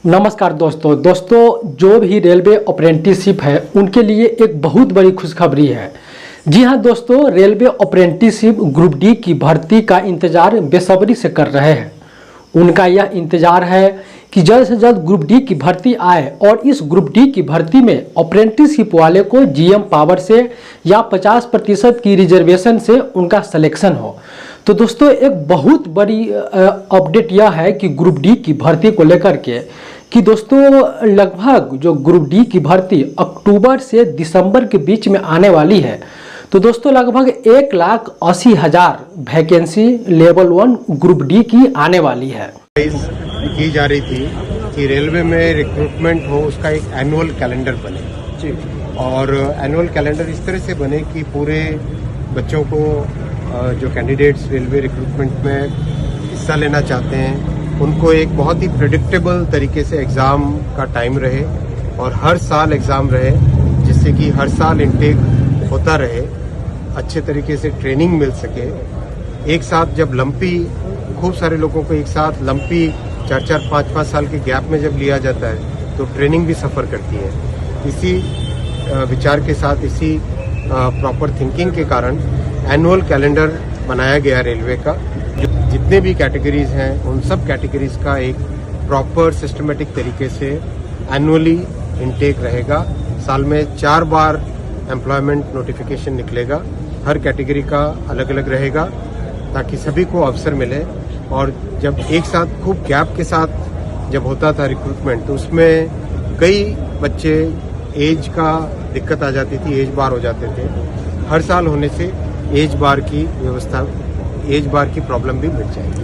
नमस्कार दोस्तों जो भी रेलवे अप्रेंटिसशिप है उनके लिए एक बहुत बड़ी खुशखबरी है। जी हाँ दोस्तों, रेलवे अप्रेंटिसशिप ग्रुप डी की भर्ती का इंतज़ार बेसब्री से कर रहे हैं। उनका यह इंतज़ार है कि जल्द से जल्द ग्रुप डी की भर्ती आए और इस ग्रुप डी की भर्ती में अप्रेंटिसशिप वाले को जीएम पावर से या 50% की रिजर्वेशन से उनका सिलेक्शन हो। तो दोस्तों एक बहुत बड़ी अपडेट यह है कि ग्रुप डी की भर्ती को लेकर के कि दोस्तों लगभग जो ग्रुप डी की भर्ती अक्टूबर से दिसंबर के बीच में आने वाली है। तो दोस्तों लगभग 1,80,000 वैकेंसी लेवल 1 ग्रुप डी की आने वाली है। की जा रही थी कि रेलवे में रिक्रूटमेंट हो, उसका एक एनुअल कैलेंडर बने और एनुअल कैलेंडर इस तरह से बने कि पूरे बच्चों को जो कैंडिडेट्स रेलवे रिक्रूटमेंट में हिस्सा लेना चाहते हैं उनको एक बहुत ही प्रेडिक्टेबल तरीके से एग्ज़ाम का टाइम रहे और हर साल एग्ज़ाम रहे, जिससे कि हर साल इनटेक होता रहे, अच्छे तरीके से ट्रेनिंग मिल सके। एक साथ जब लंपी खूब सारे लोगों को एक साथ लंपी 4-4, 5-5 साल के गैप में जब लिया जाता है तो ट्रेनिंग भी सफ़र करती है। इसी विचार के साथ, इसी प्रॉपर थिंकिंग के कारण एनुअल कैलेंडर बनाया गया रेलवे का। जितने भी कैटेगरीज हैं उन सब कैटेगरीज का एक प्रॉपर सिस्टमेटिक तरीके से एनुअली इनटेक रहेगा। साल में 4 बार एम्प्लॉयमेंट नोटिफिकेशन निकलेगा, हर कैटेगरी का अलग अलग रहेगा ताकि सभी को अवसर मिले। और जब एक साथ खूब गैप के साथ जब होता था रिक्रूटमेंट तो उसमें कई बच्चे एज का दिक्कत आ जाती थी, एज बार हो जाते थे। हर साल होने से एज बार की व्यवस्था, एज बार की प्रॉब्लम भी मिट जाएगी।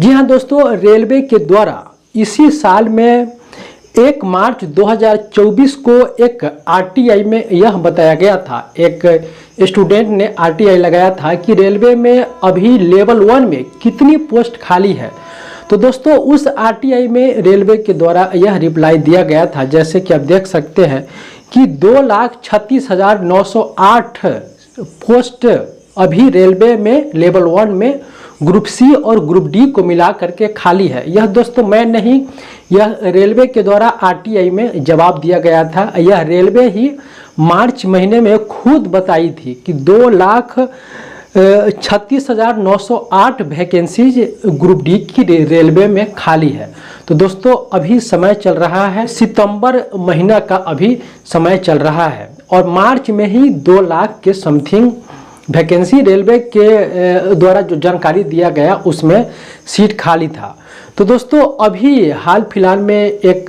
जी हाँ दोस्तों, रेलवे के द्वारा इसी साल में 1 मार्च 2024 को एक आरटीआई में यह बताया गया था, एक स्टूडेंट ने आरटीआई लगाया था कि रेलवे में अभी लेवल 1 में कितनी पोस्ट खाली है। तो दोस्तों उस आरटीआई में रेलवे के द्वारा यह रिप्लाई दिया गया था, जैसे कि आप देख सकते हैं कि 2,36,908 पोस्ट अभी रेलवे में लेवल 1 में ग्रुप सी और ग्रुप डी को मिला करके खाली है। यह दोस्तों मैं नहीं, यह रेलवे के द्वारा आरटीआई में जवाब दिया गया था। यह रेलवे ही मार्च महीने में खुद बताई थी कि 2,36,908 वैकेंसीज ग्रुप डी की रेलवे में खाली है। तो दोस्तों अभी समय चल रहा है, सितंबर महीना का अभी समय चल रहा है और मार्च में ही 2 लाख के समथिंग वैकेंसी रेलवे के द्वारा जो जानकारी दिया गया उसमें सीट खाली था। तो दोस्तों अभी हाल फिलहाल में एक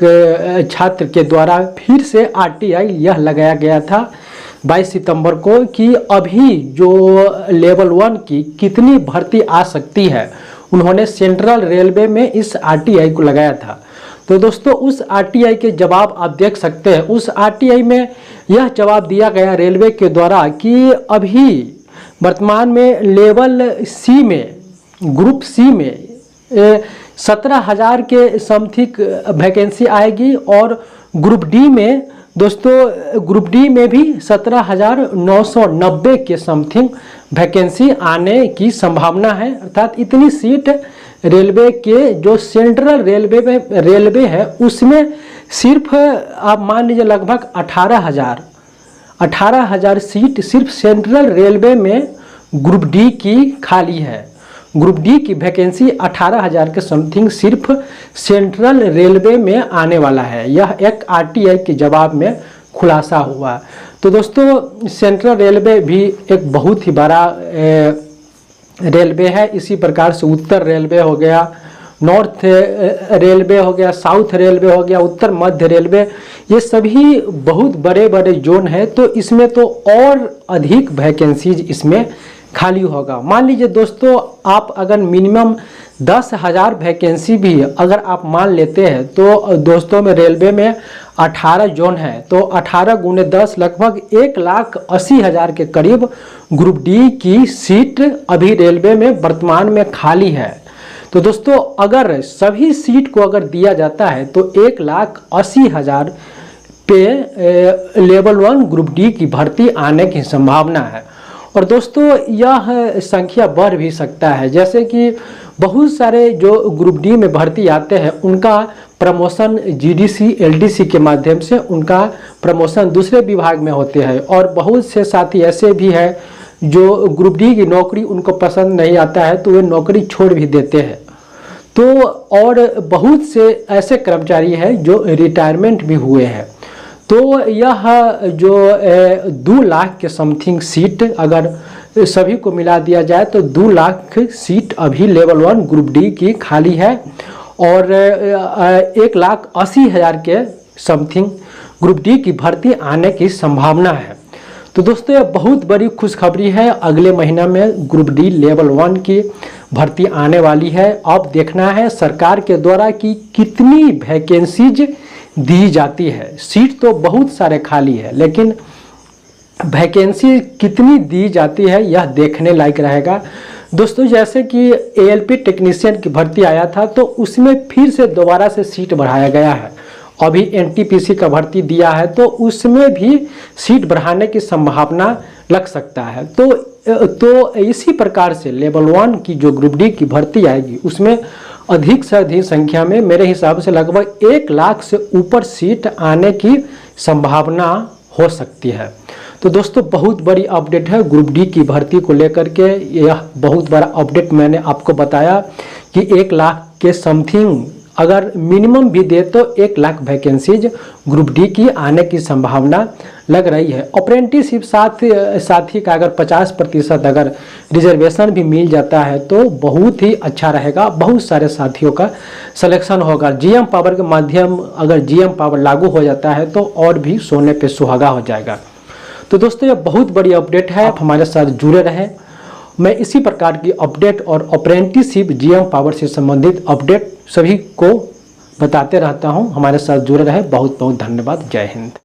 छात्र के द्वारा फिर से आरटीआई यह लगाया गया था 22 सितंबर को कि अभी जो लेवल 1 की कितनी भर्ती आ सकती है। उन्होंने सेंट्रल रेलवे में इस आरटीआई को लगाया था। तो दोस्तों उस आरटीआई के जवाब आप देख सकते हैं। उस आरटीआई में यह जवाब दिया गया रेलवे के द्वारा कि अभी वर्तमान में लेवल सी में, ग्रुप सी में 17,000 के समथिंग वैकेंसी आएगी और ग्रुप डी में दोस्तों, ग्रुप डी में भी 17,990 के समथिंग वैकेंसी आने की संभावना है। अर्थात इतनी सीट रेलवे के जो सेंट्रल रेलवे है उसमें सिर्फ आप मान लीजिए लगभग 18,000 सीट सिर्फ सेंट्रल रेलवे में ग्रुप डी की खाली है। ग्रुप डी की वैकेंसी 18,000 के समथिंग सिर्फ सेंट्रल रेलवे में आने वाला है। यह एक आरटीआई के जवाब में खुलासा हुआ। तो दोस्तों सेंट्रल रेलवे भी एक बहुत ही बड़ा रेलवे है। इसी प्रकार से उत्तर रेलवे हो गया, नॉर्थ रेलवे हो गया, साउथ रेलवे हो गया, उत्तर मध्य रेलवे, ये सभी बहुत बड़े बड़े जोन है। तो इसमें तो और अधिक वैकेंसीज इसमें खाली होगा। मान लीजिए दोस्तों आप अगर मिनिमम 10,000 वैकेंसी भी अगर आप मान लेते हैं तो दोस्तों में रेलवे में 18 जोन है, तो 18 × 10 लगभग 1,80,000 के करीब ग्रुप डी की सीट अभी रेलवे में वर्तमान में खाली है। तो दोस्तों अगर सभी सीट को अगर दिया जाता है तो 1,80,000 पे लेवल 1 ग्रुप डी की भर्ती आने की संभावना है। और दोस्तों यह संख्या बढ़ भी सकता है, जैसे कि बहुत सारे जो ग्रुप डी में भर्ती आते हैं उनका प्रमोशन जीडीसी एलडीसी के माध्यम से उनका प्रमोशन दूसरे विभाग में होते हैं। और बहुत से साथी ऐसे भी हैं जो ग्रुप डी की नौकरी उनको पसंद नहीं आता है तो वे नौकरी छोड़ भी देते हैं। तो और बहुत से ऐसे कर्मचारी हैं जो रिटायरमेंट भी हुए हैं। तो यह जो 2 लाख के समथिंग सीट अगर सभी को मिला दिया जाए तो 2 लाख सीट अभी लेवल 1 ग्रुप डी की खाली है और 1,80,000 के समथिंग ग्रुप डी की भर्ती आने की संभावना है। तो दोस्तों यह बहुत बड़ी खुशखबरी है। अगले महीना में ग्रुप डी लेवल 1 की भर्ती आने वाली है। अब देखना है सरकार के द्वारा कि कितनी वैकेंसीज दी जाती है। सीट तो बहुत सारे खाली है लेकिन वैकेंसी कितनी दी जाती है यह देखने लायक रहेगा। दोस्तों जैसे कि एएलपी टेक्नीशियन की भर्ती आया था तो उसमें फिर से दोबारा से सीट बढ़ाया गया है। अभी एनटीपीसी का भर्ती दिया है तो उसमें भी सीट बढ़ाने की संभावना लग सकता है। तो इसी प्रकार से लेवल 1 की जो ग्रुप डी की भर्ती आएगी उसमें अधिक से अधिक संख्या में मेरे हिसाब से लगभग 1 लाख से ऊपर सीट आने की संभावना हो सकती है। तो दोस्तों बहुत बड़ी अपडेट है ग्रुप डी की भर्ती को लेकर के। यह बहुत बड़ा अपडेट मैंने आपको बताया कि 1 लाख के समथिंग अगर मिनिमम भी दे तो 1 लाख वैकेंसीज ग्रुप डी की आने की संभावना लग रही है। अप्रेंटिसशिप साथी का अगर 50% अगर रिजर्वेशन भी मिल जाता है तो बहुत ही अच्छा रहेगा। बहुत सारे साथियों का सिलेक्शन होगा। जीएम पावर के माध्यम अगर जीएम पावर लागू हो जाता है तो और भी सोने पे सुहागा हो जाएगा। तो दोस्तों ये बहुत बड़ी अपडेट है। आप हमारे साथ जुड़े रहें। मैं इसी प्रकार की अपडेट और अप्रेंटिसशिप जीएम पावर से संबंधित अपडेट सभी को बताते रहता हूं। हमारे साथ जुड़े रहे। बहुत बहुत धन्यवाद। जय हिंद।